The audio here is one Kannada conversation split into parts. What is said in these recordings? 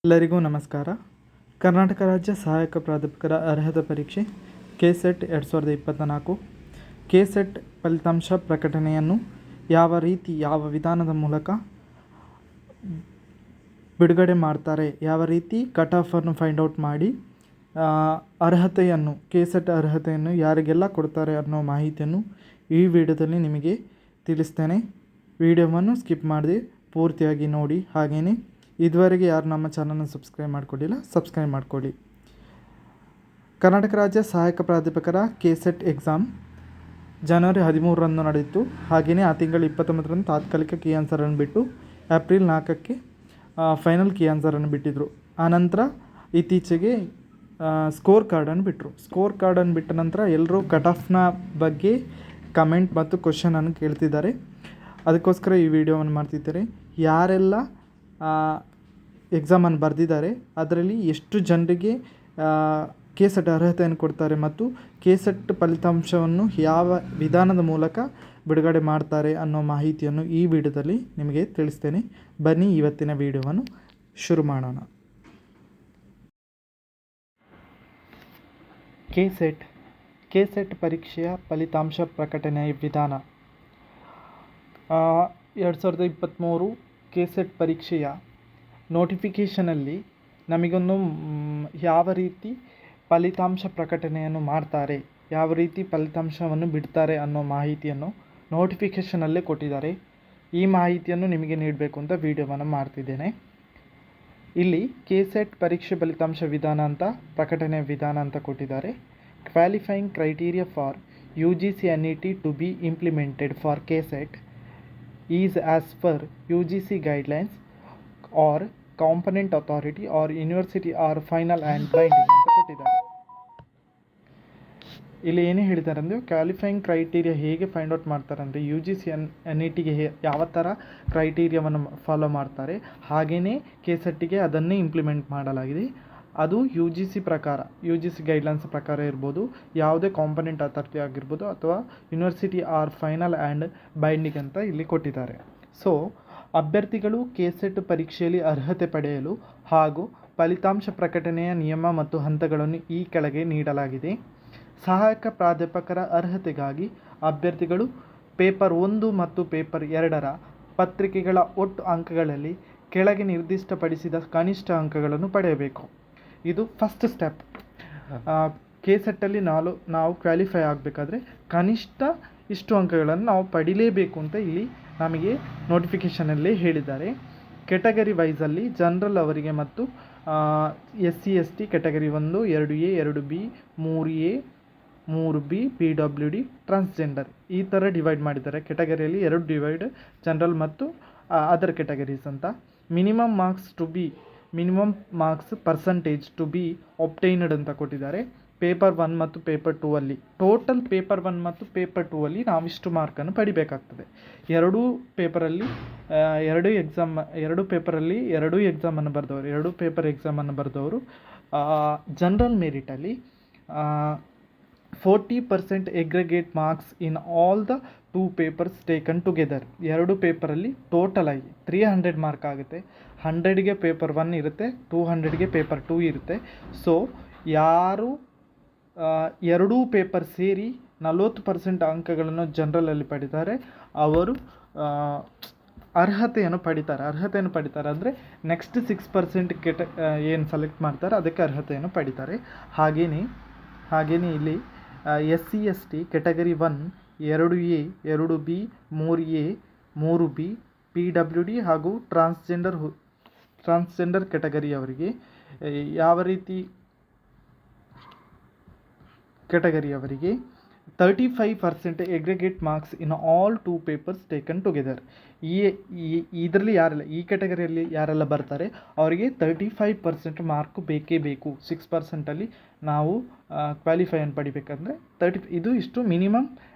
ಎಲ್ಲರಿಗೂ ನಮಸ್ಕಾರ. ಕರ್ನಾಟಕ ರಾಜ್ಯ ಸಹಾಯಕ ಪ್ರಾಧ್ಯಾಪಕರ ಅರ್ಹತಾ ಪರೀಕ್ಷೆ ಕೆಸೆಟ್ 2024 ಕೆಸೆಟ್ ಫಲಿತಾಂಶ ಪ್ರಕಟಣೆಯನ್ನು ಯಾವ ವಿಧಾನದ ಮೂಲಕ ಬಿಡುಗಡೆ ಮಾಡ್ತಾರೆ, ಯಾವ ರೀತಿ ಕಟ್ ಆಫನ್ನು ಫೈಂಡ್ ಔಟ್ ಮಾಡಿ ಅರ್ಹತೆಯನ್ನು ಕೆಸೆಟ್ ಅರ್ಹತೆಯನ್ನು ಯಾರಿಗೆಲ್ಲ ಕೊಡ್ತಾರೆ ಅನ್ನೋ ಮಾಹಿತಿಯನ್ನು ಈ ವಿಡಿಯೋದಲ್ಲಿ ನಿಮಗೆ ತಿಳಿಸ್ತೇನೆ. ವಿಡಿಯೋವನ್ನು ಸ್ಕಿಪ್ ಮಾಡದೆ ಪೂರ್ತಿಯಾಗಿ ನೋಡಿ. ಹಾಗೆಯೇ ಇದುವರೆಗೆ ಯಾರು ನಮ್ಮ ಚಾನಲ್ನ ಸಬ್ಸ್ಕ್ರೈಬ್ ಮಾಡ್ಕೊಂಡಿಲ್ಲ, ಸಬ್ಸ್ಕ್ರೈಬ್ ಮಾಡ್ಕೊಳ್ಳಿ. ಕರ್ನಾಟಕ ರಾಜ್ಯ ಸಹಾಯಕ ಪ್ರಾಧ್ಯಾಪಕರ ಕೆಸೆಟ್ ಎಕ್ಸಾಮ್ ಜನವರಿ 13ರಂದು ನಡೆಯಿತು. ಹಾಗೆಯೇ ಆ ತಿಂಗಳು 29ರಂದು ತಾತ್ಕಾಲಿಕ ಕೀ ಆನ್ಸರನ್ನು ಬಿಟ್ಟು ಏಪ್ರಿಲ್ 4ಕ್ಕೆ ಫೈನಲ್ ಕೀ ಆನ್ಸರನ್ನು ಬಿಟ್ಟಿದ್ದರು. ಆನಂತರ ಇತ್ತೀಚೆಗೆ ಸ್ಕೋರ್ ಕಾರ್ಡನ್ನು ಬಿಟ್ಟರು. ಸ್ಕೋರ್ ಕಾರ್ಡನ್ನು ಬಿಟ್ಟ ನಂತರ ಎಲ್ಲರೂ ಕಟ್ ಆಫ್ನ ಬಗ್ಗೆ ಕಮೆಂಟ್ ಮತ್ತು ಕ್ವಶನನ್ನು ಕೇಳ್ತಿದ್ದಾರೆ. ಅದಕ್ಕೋಸ್ಕರ ಈ ವಿಡಿಯೋವನ್ನು ಮಾಡ್ತಿದ್ದಾರೆ. ಯಾರೆಲ್ಲ ಎಕ್ಸಾಮನ್ನು ಬರೆದಿದ್ದಾರೆ, ಅದರಲ್ಲಿ ಎಷ್ಟು ಜನರಿಗೆ ಕೆಸೆಟ್ ಅರ್ಹತೆಯನ್ನು ಕೊಡ್ತಾರೆ ಮತ್ತು ಕೆಸೆಟ್ ಫಲಿತಾಂಶವನ್ನು ಯಾವ ವಿಧಾನದ ಮೂಲಕ ಬಿಡುಗಡೆ ಮಾಡ್ತಾರೆ ಅನ್ನೋ ಮಾಹಿತಿಯನ್ನು ಈ ವಿಡಿಯೋದಲ್ಲಿ ನಿಮಗೆ ತಿಳಿಸ್ತೇನೆ. ಬನ್ನಿ ಇವತ್ತಿನ ವಿಡಿಯೋವನ್ನು ಶುರು ಮಾಡೋಣ. ಕೆಸೆಟ್ ಪರೀಕ್ಷೆಯ ಫಲಿತಾಂಶ ಪ್ರಕಟಣೆಯ ವಿಧಾನ 2023 ಕೆಸೆಟ್ ಪರೀಕ್ಷೆಯ ನೋಟಿಫಿಕೇಷನಲ್ಲಿ ನಮಗೊಂದು ಯಾವ ರೀತಿ ಫಲಿತಾಂಶ ಪ್ರಕಟಣೆಯನ್ನು ಮಾಡ್ತಾರೆ, ಯಾವ ರೀತಿ ಫಲಿತಾಂಶವನ್ನು ಬಿಡ್ತಾರೆ ಅನ್ನೋ ಮಾಹಿತಿಯನ್ನು ನೋಟಿಫಿಕೇಷನಲ್ಲೇ ಕೊಟ್ಟಿದ್ದಾರೆ. ಈ ಮಾಹಿತಿಯನ್ನು ನಿಮಗೆ ನೀಡಬೇಕು ಅಂತ ವಿಡಿಯೋವನ್ನು ಮಾಡ್ತಿದ್ದೇನೆ. ಇಲ್ಲಿ ಕೆಸೆಟ್ ಪರೀಕ್ಷೆ ಫಲಿತಾಂಶ ವಿಧಾನ ಅಂತ, ಪ್ರಕಟಣೆಯ ವಿಧಾನ ಅಂತ ಕೊಟ್ಟಿದ್ದಾರೆ. Qualifying criteria for UGC NET to be implemented for KSET is as per UGC guidelines or component authority or university are final and binding ಅಂತ ಕೊಟ್ಟಿದ್ದಾರೆ. ಇಲ್ಲಿ ಏನೇ ಹೇಳಿದ್ದಾರೆ ಅಂದರೆ, ಕ್ವಾಲಿಫೈಯಿಂಗ್ ಕ್ರೈಟೀರಿಯಾ ಹೇಗೆ ಫೈಂಡ್ ಔಟ್ ಮಾಡ್ತಾರೆ ಅಂದರೆ, UGC NETಗೆ ಯಾವ ಥರ ಕ್ರೈಟೀರಿಯಾವನ್ನು ಫಾಲೋ ಮಾಡ್ತಾರೆ ಹಾಗೆಯೇ ಕೆಸೆಟ್ಗೆ ಅದನ್ನೇ ಇಂಪ್ಲಿಮೆಂಟ್ ಮಾಡಲಾಗಿದೆ. ಅದು UGC ಪ್ರಕಾರ, UGC ಗೈಡ್ಲೈನ್ಸ್ ಪ್ರಕಾರ ಇರ್ಬೋದು, ಯಾವುದೇ ಕಾಂಪೊನೆಂಟ್ ಅಥಾರಿಟಿ ಆಗಿರ್ಬೋದು ಅಥವಾ university are final and binding ಅಂತ ಇಲ್ಲಿ ಕೊಟ್ಟಿದ್ದಾರೆ. ಸೊ ಅಭ್ಯರ್ಥಿಗಳು ಕೆಸೆಟ್ ಪರೀಕ್ಷೆಯಲ್ಲಿ ಅರ್ಹತೆ ಪಡೆಯಲು ಹಾಗೂ ಫಲಿತಾಂಶ ಪ್ರಕಟಣೆಯ ನಿಯಮ ಮತ್ತು ಹಂತಗಳನ್ನು ಈ ಕೆಳಗೆ ನೀಡಲಾಗಿದೆ. ಸಹಾಯಕ ಪ್ರಾಧ್ಯಾಪಕರ ಅರ್ಹತೆಗಾಗಿ ಅಭ್ಯರ್ಥಿಗಳು ಪೇಪರ್ 1 ಮತ್ತು ಪೇಪರ್ 2ರ ಪತ್ರಿಕೆಗಳ ಒಟ್ಟು ಅಂಕಗಳಲ್ಲಿ ಕೆಳಗೆ ನಿರ್ದಿಷ್ಟಪಡಿಸಿದ ಕನಿಷ್ಠ ಅಂಕಗಳನ್ನು ಪಡೆಯಬೇಕು. ಇದು ಫಸ್ಟ್ ಸ್ಟೆಪ್. ಕೆಸೆಟ್ಟಲ್ಲಿ ನಾವು ಕ್ವಾಲಿಫೈ ಆಗಬೇಕಾದ್ರೆ ಕನಿಷ್ಠ ಇಷ್ಟು ಅಂಕಗಳನ್ನು ನಾವು ಪಡಿಲೇಬೇಕು ಅಂತ ಇಲ್ಲಿ ನಮಗೆ ನೋಟಿಫಿಕೇಷನಲ್ಲೇ ಹೇಳಿದ್ದಾರೆ. ಕೆಟಗರಿ ವೈಸಲ್ಲಿ ಜನರಲ್ ಅವರಿಗೆ ಮತ್ತು SC ST category 1, 2A, 2B, 3A, 3B, PWD, transgender ಈ ಥರ ಡಿವೈಡ್ ಮಾಡಿದ್ದಾರೆ. ಕೆಟಗರಿಯಲ್ಲಿ 2 ಡಿವೈಡ್, ಜನರಲ್ ಮತ್ತು ಅದರ್ ಕೆಟಗರೀಸ್ ಅಂತ. Minimum marks percentage to be obtained ಅಂತ ಕೊಟ್ಟಿದ್ದಾರೆ. ಪೇಪರ್ 1 ಮತ್ತು ಪೇಪರ್ 2 ಅಲ್ಲಿ ಟೋಟಲ್ ಪೇಪರ್ 1 ಮತ್ತು ಪೇಪರ್ 2 ಅಲ್ಲಿ ನಾವಿಷ್ಟು ಮಾರ್ಕನ್ನು ಪಡಿಬೇಕಾಗ್ತದೆ. ಎರಡೂ ಪೇಪರಲ್ಲಿ ಎರಡೂ ಎಕ್ಸಾಮನ್ನು ಬರೆದವರು ಜನರಲ್ ಮೆರಿಟಲ್ಲಿ 40% aggregate marks in all the 2 papers taken together. ಎರಡು ಪೇಪರಲ್ಲಿ ಟೋಟಲ್ ಆಗಿ 300 ಮಾರ್ಕ್ ಆಗುತ್ತೆ. 100ಗೆ ಪೇಪರ್ 1 ಇರುತ್ತೆ, 200ಗೆ ಪೇಪರ್ 2 ಇರುತ್ತೆ. ಸೊ ಯಾರು ಎರಡೂ ಪೇಪರ್ ಸೇರಿ 40% ಅಂಕಗಳನ್ನು ಜನರಲಲ್ಲಿ ಪಡಿತಾರೆ ಅವರು ಅರ್ಹತೆಯನ್ನು ಪಡಿತಾರೆ ಅಂದರೆ ನೆಕ್ಸ್ಟ್ 6% ಏನು ಸೆಲೆಕ್ಟ್ ಮಾಡ್ತಾರೆ ಅದಕ್ಕೆ ಅರ್ಹತೆಯನ್ನು ಪಡಿತಾರೆ. ಹಾಗೆಯೇ ಇಲ್ಲಿ SC ST category 1, 2A, 2B, 3A, 3B, PWD ಹಾಗೂ ಟ್ರಾನ್ಸ್ಜೆಂಡರ್ ಕೆಟಗರಿಯವರಿಗೆ ಕೆಟಗರಿಯವರಿಗೆ 35% aggregate marks in all 2 papers taken together. ಇದರಲ್ಲಿ ಈ ಕೆಟಗರಿಯಲ್ಲಿ ಯಾರೆಲ್ಲ ಬರ್ತಾರೆ ಅವರಿಗೆ 35% ಮಾರ್ಕ್ ಬೇಕೇ ಬೇಕು. 6%ಅಲ್ಲಿ ನಾವು ಕ್ವಾಲಿಫೈಯನ್ನು ಪಡಿಬೇಕಂದ್ರೆ ಇಷ್ಟು ಮಿನಿಮಮ್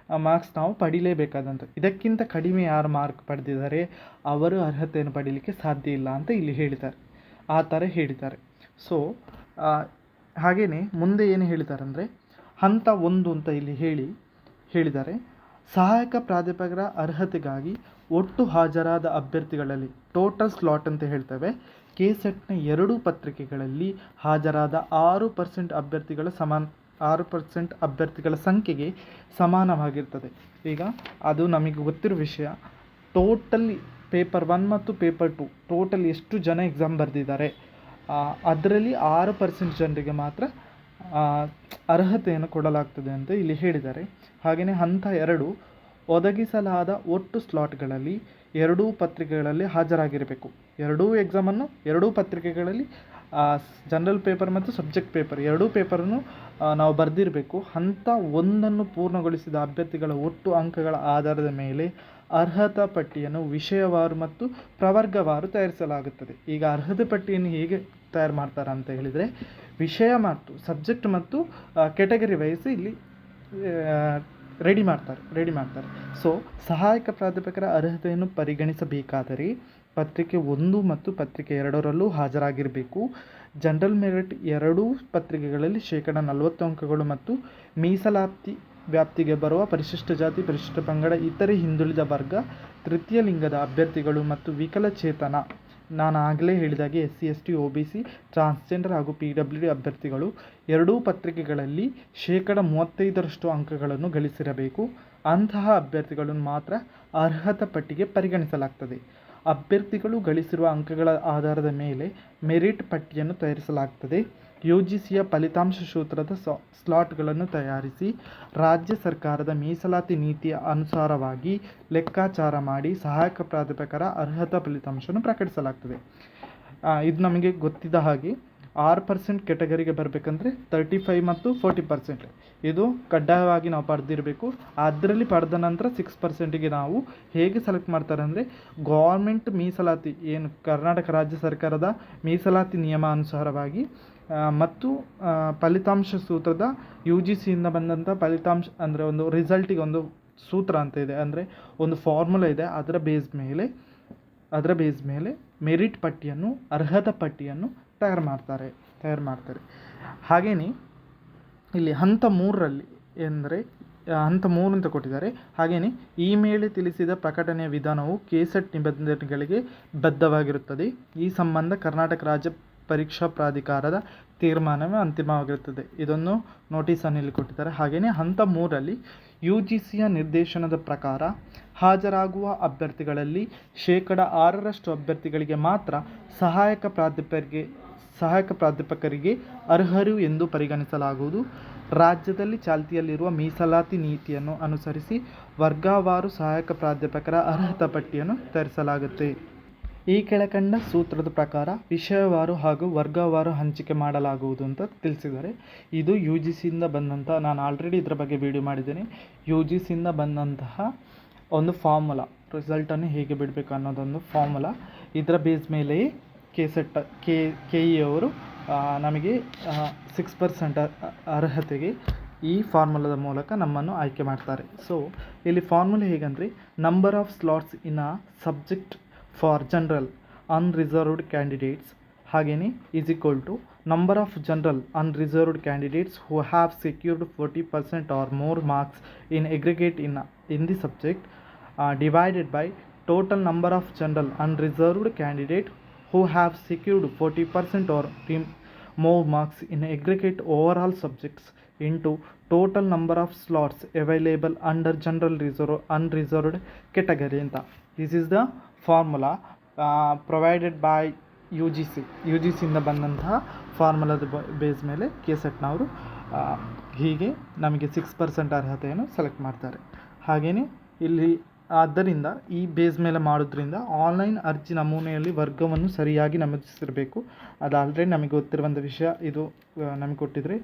ಮಾರ್ಕ್ಸ್ ನಾವು ಪಡಿಲೇಬೇಕಾದಂಥ. ಇದಕ್ಕಿಂತ ಕಡಿಮೆ ಯಾರು ಮಾರ್ಕ್ ಪಡೆದಿದ್ದಾರೆ ಅವರು ಅರ್ಹತೆಯನ್ನು ಪಡೀಲಿಕ್ಕೆ ಸಾಧ್ಯ ಇಲ್ಲ ಅಂತ ಇಲ್ಲಿ ಹೇಳಿದ್ದಾರೆ. ಆ ಥರ ಹೇಳಿದ್ದಾರೆ. ಸೊ ಹಾಗೆಯೇ ಮುಂದೆ ಏನು ಹೇಳಿದ್ದಾರೆ ಅಂದರೆ, ಹಂತ 1 ಅಂತ ಇಲ್ಲಿ ಹೇಳಿದ್ದಾರೆ. ಸಹಾಯಕ ಪ್ರಾಧ್ಯಾಪಕರ ಅರ್ಹತೆಗಾಗಿ ಒಟ್ಟು ಹಾಜರಾದ ಅಭ್ಯರ್ಥಿಗಳಲ್ಲಿ ಟೋಟಲ್ ಸ್ಲಾಟ್ ಅಂತ ಹೇಳ್ತೇವೆ. ಕೆಸೆಟ್ನ ಎರಡೂ ಪತ್ರಿಕೆಗಳಲ್ಲಿ ಹಾಜರಾದ 6% ಅಭ್ಯರ್ಥಿಗಳ ಸಂಖ್ಯೆಗೆ ಸಮಾನವಾಗಿರ್ತದೆ. ಈಗ ಅದು ನಮಗೆ ಗೊತ್ತಿರೋ ವಿಷಯ. ಟೋಟಲ್ ಪೇಪರ್ 1 ಮತ್ತು ಪೇಪರ್ 2 ಟೋಟಲ್ ಎಷ್ಟು ಜನ ಎಕ್ಸಾಮ್ ಬರೆದಿದ್ದಾರೆ, ಅದರಲ್ಲಿ 6% ಜನರಿಗೆ ಮಾತ್ರ ಅರ್ಹತೆಯನ್ನು ಕೊಡಲಾಗ್ತದೆ ಅಂತ ಇಲ್ಲಿ ಹೇಳಿದ್ದಾರೆ. ಹಾಗೆಯೇ ಹಂತ 2 ಒದಗಿಸಲಾದ ಒಟ್ಟು ಸ್ಲಾಟ್ಗಳಲ್ಲಿ ಎರಡೂ ಪತ್ರಿಕೆಗಳಲ್ಲಿ ಹಾಜರಾಗಿರಬೇಕು. ಎರಡೂ ಪತ್ರಿಕೆಗಳಲ್ಲಿ ಜನರಲ್ ಪೇಪರ್ ಮತ್ತು ಸಬ್ಜೆಕ್ಟ್ ಪೇಪರ್ ಎರಡೂ ಪೇಪರನ್ನು ನಾವು ಬರೆದಿರಬೇಕು. ಹಂತ 1 ಪೂರ್ಣಗೊಳಿಸಿದ ಅಭ್ಯರ್ಥಿಗಳ ಒಟ್ಟು ಅಂಕಗಳ ಆಧಾರದ ಮೇಲೆ ಅರ್ಹತಾ ಪಟ್ಟಿಯನ್ನು ವಿಷಯವಾರು ಮತ್ತು ಪ್ರವರ್ಗವಾರು ತಯಾರಿಸಲಾಗುತ್ತದೆ. ಈಗ ಅರ್ಹತೆ ಪಟ್ಟಿಯನ್ನು ಹೇಗೆ ತಯಾರು ಮಾಡ್ತಾರೆ ಅಂತ ಹೇಳಿದರೆ, ವಿಷಯ ಮತ್ತು ಸಬ್ಜೆಕ್ಟ್ ಮತ್ತು ಕೆಟಗರಿ ವೈಸ್ ಇಲ್ಲಿ ರೆಡಿ ಮಾಡ್ತಾರೆ. ಸೊ ಸಹಾಯಕ ಪ್ರಾಧ್ಯಾಪಕರ ಅರ್ಹತೆಯನ್ನು ಪರಿಗಣಿಸಬೇಕಾದರೆ ಪತ್ರಿಕೆ 1 ಮತ್ತು ಪತ್ರಿಕೆ 2ರಲ್ಲೂ ಹಾಜರಾಗಿರಬೇಕು. ಜನರಲ್ ಮೆರಿಟ್ ಎರಡೂ ಪತ್ರಿಕೆಗಳಲ್ಲಿ 40% ಅಂಕಗಳು ಮತ್ತು ಮೀಸಲಾತಿ ವ್ಯಾಪ್ತಿಗೆ ಬರುವ ಪರಿಶಿಷ್ಟ ಜಾತಿ, ಪರಿಶಿಷ್ಟ ಪಂಗಡ, ಇತರೆ ಹಿಂದುಳಿದ ವರ್ಗ, ತೃತೀಯ ಲಿಂಗದ ಅಭ್ಯರ್ಥಿಗಳು ಮತ್ತು ವಿಕಲಚೇತನ, ನಾನು ಆಗಲೇ ಹೇಳಿದಾಗೆ SC ST OBC, ಟ್ರಾನ್ಸ್ಜೆಂಡರ್ ಹಾಗೂ PWD ಅಭ್ಯರ್ಥಿಗಳು ಎರಡೂ ಪತ್ರಿಕೆಗಳಲ್ಲಿ 35% ಅಂಕಗಳನ್ನು ಗಳಿಸಿರಬೇಕು. ಅಂತಹ ಅಭ್ಯರ್ಥಿಗಳನ್ನು ಮಾತ್ರ ಅರ್ಹತಾ ಪಟ್ಟಿಗೆ ಪರಿಗಣಿಸಲಾಗ್ತದೆ. ಅಭ್ಯರ್ಥಿಗಳು ಗಳಿಸಿರುವ ಅಂಕಗಳ ಆಧಾರದ ಮೇಲೆ ಮೆರಿಟ್ ಪಟ್ಟಿಯನ್ನು ತಯಾರಿಸಲಾಗ್ತದೆ. UGCಯ ಫಲಿತಾಂಶ ಸೂತ್ರದ ಸ್ಲಾಟ್ಗಳನ್ನು ತಯಾರಿಸಿ ರಾಜ್ಯ ಸರ್ಕಾರದ ಮೀಸಲಾತಿ ನೀತಿಯ ಅನುಸಾರವಾಗಿ ಲೆಕ್ಕಾಚಾರ ಮಾಡಿ ಸಹಾಯಕ ಪ್ರಾಧ್ಯಾಪಕರ ಅರ್ಹತಾ ಫಲಿತಾಂಶವನ್ನು ಪ್ರಕಟಿಸಲಾಗ್ತದೆ. ಇದು ನಮಗೆ ಗೊತ್ತಿದ್ದ ಹಾಗೆ 6% ಕೆಟಗರಿಗೆ ಬರಬೇಕಂದ್ರೆ 35 ಮತ್ತು 40% ಇದು ಕಡ್ಡಾಯವಾಗಿ ನಾವು ಪಡೆದಿರಬೇಕು. ಅದರಲ್ಲಿ ಪಡೆದ ನಂತರ 6%ಗೆ ನಾವು ಹೇಗೆ ಸೆಲೆಕ್ಟ್ ಮಾಡ್ತಾರೆ ಅಂದರೆ, ಗೌರ್ಮೆಂಟ್ ಮೀಸಲಾತಿ ಏನು ಕರ್ನಾಟಕ ರಾಜ್ಯ ಸರ್ಕಾರದ ಮೀಸಲಾತಿ ನಿಯಮ ಅನುಸಾರವಾಗಿ ಮತ್ತು ಫಲಿತಾಂಶ ಸೂತ್ರದ UGCಯಿಂದ ಬಂದಂಥ ಫಲಿತಾಂಶ ಅಂದರೆ ಒಂದು ರಿಸಲ್ಟಿಗೆ ಒಂದು ಸೂತ್ರ ಅಂತ ಇದೆ, ಅಂದರೆ ಒಂದು ಫಾರ್ಮುಲಾ ಇದೆ. ಅದರ ಬೇಸ್ ಮೇಲೆ ಮೆರಿಟ್ ಪಟ್ಟಿಯನ್ನು, ಅರ್ಹತಾ ಪಟ್ಟಿಯನ್ನು ತಯಾರು ಮಾಡ್ತಾರೆ. ಹಾಗೆಯೇ ಇಲ್ಲಿ ಹಂತ 3ರಲ್ಲಿ ಎಂದರೆ ಹಂತ 3 ಅಂತ ಕೊಟ್ಟಿದ್ದಾರೆ. ಹಾಗೆಯೇ ಈ ಮೇಲೆ ತಿಳಿಸಿದ ಪ್ರಕಟಣೆಯ ವಿಧಾನವು ಕೆಸೆಟ್ ನಿಬಂಧನೆಗಳಿಗೆ ಬದ್ಧವಾಗಿರುತ್ತದೆ. ಈ ಸಂಬಂಧ ಕರ್ನಾಟಕ ರಾಜ್ಯ ಪರೀಕ್ಷಾ ಪ್ರಾಧಿಕಾರದ ತೀರ್ಮಾನವೇ ಅಂತಿಮವಾಗಿರುತ್ತದೆ. ಇದನ್ನು ನೋಟಿಸನ್ನು ಇಲ್ಲಿ ಕೊಟ್ಟಿದ್ದಾರೆ. ಹಾಗೆಯೇ ಹಂತ 3ರಲ್ಲಿ UGCಯ ನಿರ್ದೇಶನದ ಪ್ರಕಾರ ಹಾಜರಾಗುವ ಅಭ್ಯರ್ಥಿಗಳಲ್ಲಿ 6% ಅಭ್ಯರ್ಥಿಗಳಿಗೆ ಮಾತ್ರ ಸಹಾಯಕ ಪ್ರಾಧ್ಯಾಪಕರಿಗೆ ಅರ್ಹರು ಎಂದು ಪರಿಗಣಿಸಲಾಗುವುದು. ರಾಜ್ಯದಲ್ಲಿ ಚಾಲ್ತಿಯಲ್ಲಿರುವ ಮೀಸಲಾತಿ ನೀತಿಯನ್ನು ಅನುಸರಿಸಿ ವರ್ಗವಾರು ಸಹಾಯಕ ಪ್ರಾಧ್ಯಾಪಕರ ಅರ್ಹತಾ ಪಟ್ಟಿಯನ್ನು ತಯಾರಿಸಲಾಗುತ್ತೆ. ಈ ಕೆಳಕಂಡ ಸೂತ್ರದ ಪ್ರಕಾರ ವಿಷಯವಾರು ಹಾಗೂ ವರ್ಗವಾರು ಹಂಚಿಕೆ ಮಾಡಲಾಗುವುದು ಅಂತ ತಿಳಿಸಿದ್ದಾರೆ. ಇದು UGCಯಿಂದ ಬಂದಂಥ, ನಾನು ಆಲ್ರೆಡಿ ಇದರ ಬಗ್ಗೆ ವಿಡಿಯೋ ಮಾಡಿದ್ದೇನೆ, UGCಯಿಂದ ಬಂದಂತಹ ಒಂದು ಫಾರ್ಮುಲಾ, ರಿಸಲ್ಟನ್ನು ಹೇಗೆ ಬಿಡಬೇಕು ಅನ್ನೋದೊಂದು ಫಾರ್ಮುಲಾ. ಇದರ ಬೇಸ್ ಮೇಲೆಯೇ KE ಅವರು ನಮಗೆ 6% ಅರ್ಹತೆಗೆ ಈ ಫಾರ್ಮುಲಾದ ಮೂಲಕ ನಮ್ಮನ್ನು ಆಯ್ಕೆ ಮಾಡ್ತಾರೆ. ಸೊ ಇಲ್ಲಿ ಫಾರ್ಮುಲಾ ಹೇಗಂದರೆ, number of slots in a subject for general unreserved candidates ಹಾಗೆಯೇ is equal to number of general unreserved candidates who have secured 40% or more marks in aggregate in the subject divided by total number of general unreserved candidate who have secured 40% or more marks in aggregate overall subjects into total number of slots available under general unreserved category ಅಂತ. This is the formula provided by UGCಯಿಂದ ಬಂದಂತಹ ಫಾರ್ಮುಲಾದ ಬೇಸ್ ಮೇಲೆ ಕೆಸೆಟ್ನವರು ಹೀಗೆ ನಮಗೆ 6% ಅರ್ಹತೆಯನ್ನು ಸೆಲೆಕ್ಟ್ ಮಾಡ್ತಾರೆ. ಹಾಗೆಯೇ ಇಲ್ಲಿ ಆದ್ದರಿಂದ ಈ ಬೇಸ್ ಮೇಲೆ ಮಾಡೋದ್ರಿಂದ ಆನ್ಲೈನ್ ಅರ್ಜಿ ನಮೂನೆಯಲ್ಲಿ ವರ್ಗವನ್ನು ಸರಿಯಾಗಿ ನಮೂದಿಸಿರಬೇಕು. ಅದು ಆಲ್ರೆಡಿ ನಮಗೆ ಗೊತ್ತಿರುವಂಥ ವಿಷಯ. ಇದು ನಮಗೆ ಕೊಟ್ಟಿದ್ರೆ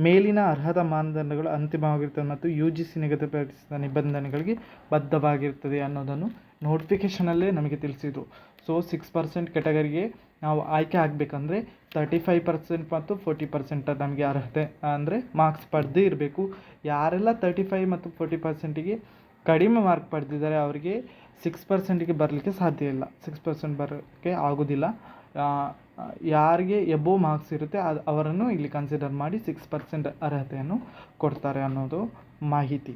ಮೇಲಿನ ಅರ್ಹತಾ ಮಾನದಂಡಗಳು ಅಂತಿಮವಾಗಿರ್ತದೆ ಮತ್ತು UGC ನಿಗದಿಪಡಿಸಿದ ನಿಬಂಧನೆಗಳಿಗೆ ಬದ್ಧವಾಗಿರ್ತದೆ ಅನ್ನೋದನ್ನು ನೋಟಿಫಿಕೇಷನಲ್ಲೇ ನಮಗೆ ತಿಳಿಸಿದರು. ಸೊ 6% ಕೆಟಗರಿಗೆ ನಾವು ಆಯ್ಕೆ ಆಗಬೇಕಂದ್ರೆ 35% ಮತ್ತು 40% ನಮಗೆ ಅರ್ಹತೆ ಅಂದರೆ ಮಾರ್ಕ್ಸ್ ಪಡೆದೇ ಇರಬೇಕು. ಯಾರೆಲ್ಲ 35 ಮತ್ತು 40%ಗೆ ಕಡಿಮೆ ಮಾರ್ಕ್ ಪಡೆದಿದ್ದಾರೆ ಅವರಿಗೆ 6%ಗೆ ಬರಲಿಕ್ಕೆ ಸಾಧ್ಯ ಇಲ್ಲ, 6% ಬರೋಕ್ಕೆ ಆಗೋದಿಲ್ಲ. ಯಾರಿಗೆ ಎಬೋವ್ ಮಾರ್ಕ್ಸ್ ಇರುತ್ತೆ ಅವರನ್ನು ಇಲ್ಲಿ ಕನ್ಸಿಡರ್ ಮಾಡಿ 6% ಅರ್ಹತೆಯನ್ನು ಕೊಡ್ತಾರೆ ಅನ್ನೋದು ಮಾಹಿತಿ.